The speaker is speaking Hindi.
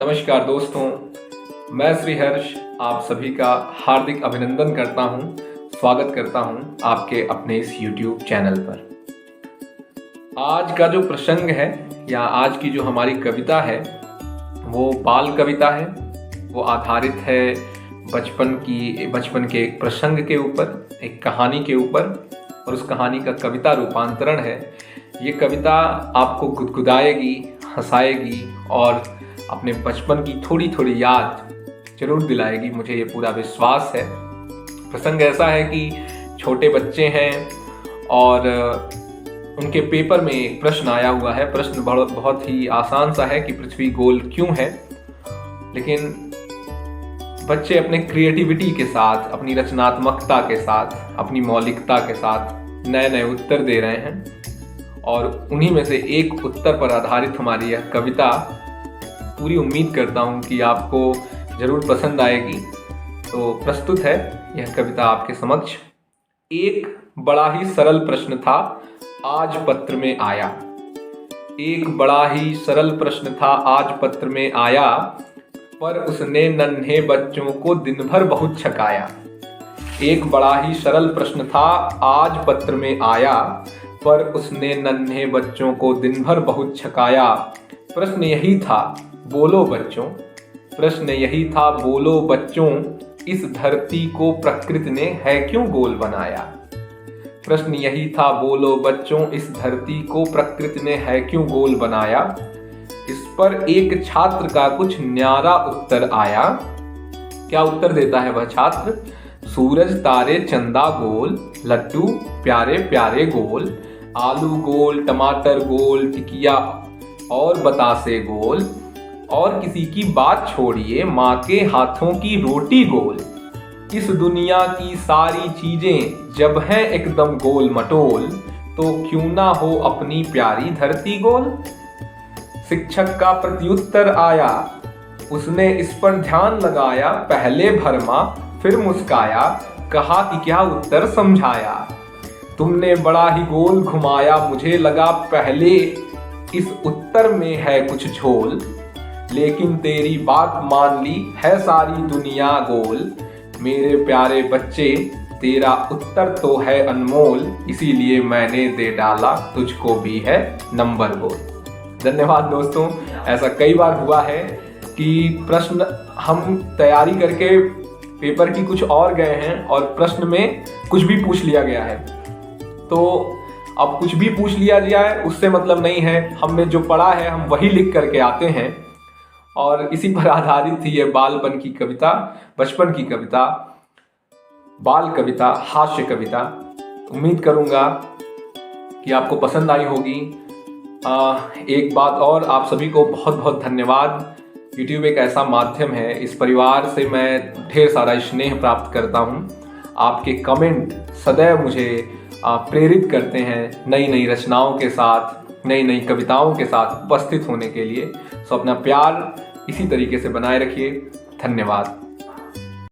नमस्कार दोस्तों, मैं श्री हर्ष आप सभी का हार्दिक अभिनंदन करता हूं, स्वागत करता हूं आपके अपने इस YouTube चैनल पर। आज का जो प्रसंग है या आज की जो हमारी कविता है वो बाल कविता है। वो आधारित है बचपन के एक प्रसंग के ऊपर, एक कहानी के ऊपर, और उस कहानी का कविता रूपांतरण है। ये कविता आपको गुदगुदाएगी, हंसाएगी और अपने बचपन की थोड़ी थोड़ी याद जरूर दिलाएगी, मुझे ये पूरा विश्वास है। प्रसंग ऐसा है कि छोटे बच्चे हैं और उनके पेपर में एक प्रश्न आया हुआ है। प्रश्न बहुत ही आसान सा है कि पृथ्वी गोल क्यों है, लेकिन बच्चे अपने क्रिएटिविटी के साथ, अपनी रचनात्मकता के साथ, अपनी मौलिकता के साथ नए नए उत्तर दे रहे हैं और उन्हीं में से एक उत्तर पर आधारित हमारी यह कविता पूरी उम्मीद करता हूं कि आपको जरूर पसंद आएगी। तो प्रस्तुत है यह कविता आपके समक्ष। एक बड़ा ही सरल प्रश्न था, आज पत्र में आया। एक बड़ा ही सरल प्रश्न था, आज पत्र में आया, पर उसने नन्हे बच्चों को दिन भर बहुत छकाया। एक बड़ा ही सरल प्रश्न था, आज पत्र में आया, पर उसने नन्हे बच्चों को दिन भर बहुत छकाया। प्रश्न यही था, बोलो बच्चों, प्रश्न यही था, बोलो बच्चों, इस धरती को प्रकृति ने है क्यों गोल बनाया। प्रश्न यही था, बोलो बच्चों, इस धरती को प्रकृति ने है क्यों गोल बनाया। इस पर एक छात्र का कुछ न्यारा उत्तर आया। क्या उत्तर देता है वह छात्र? सूरज तारे चंदा गोल, लड्डू प्यारे प्यारे गोल, आलू गोल, टमाटर गोल, टिकिया और बतासे गोल, और किसी की बात छोड़िए, माँ के हाथों की रोटी गोल। इस दुनिया की सारी चीजें जब हैं एकदम गोल मटोल, तो क्यों ना हो अपनी प्यारी धरती गोल। शिक्षक का प्रत्युत्तर आया, उसने इस पर ध्यान लगाया, पहले भरमा फिर मुस्काया, कहा कि क्या उत्तर समझाया। तुमने बड़ा ही गोल घुमाया, मुझे लगा पहले इस उत्तर में है कुछ झोल, लेकिन तेरी बात मान ली है सारी दुनिया गोल। मेरे प्यारे बच्चे, तेरा उत्तर तो है अनमोल, इसीलिए मैंने दे डाला तुझको भी है नंबर गोल। धन्यवाद दोस्तों। ऐसा कई बार हुआ है कि प्रश्न हम तैयारी करके पेपर की कुछ और गए हैं और प्रश्न में कुछ भी पूछ लिया गया है। तो अब कुछ भी पूछ लिया जाए उससे मतलब नहीं है, हमने जो पढ़ा है हम वही लिख करके आते हैं। और इसी पर आधारित थी ये बालपन की कविता, बचपन की कविता, बाल कविता, हास्य कविता। उम्मीद करूंगा कि आपको पसंद आई होगी। एक बात और, आप सभी को बहुत बहुत धन्यवाद। YouTube एक ऐसा माध्यम है, इस परिवार से मैं ढेर सारा स्नेह प्राप्त करता हूँ। आपके कमेंट सदैव मुझे प्रेरित करते हैं नई नई रचनाओं के साथ, नई नई कविताओं के साथ उपस्थित होने के लिए। सो अपना प्यार इसी तरीके से बनाए रखिए। धन्यवाद।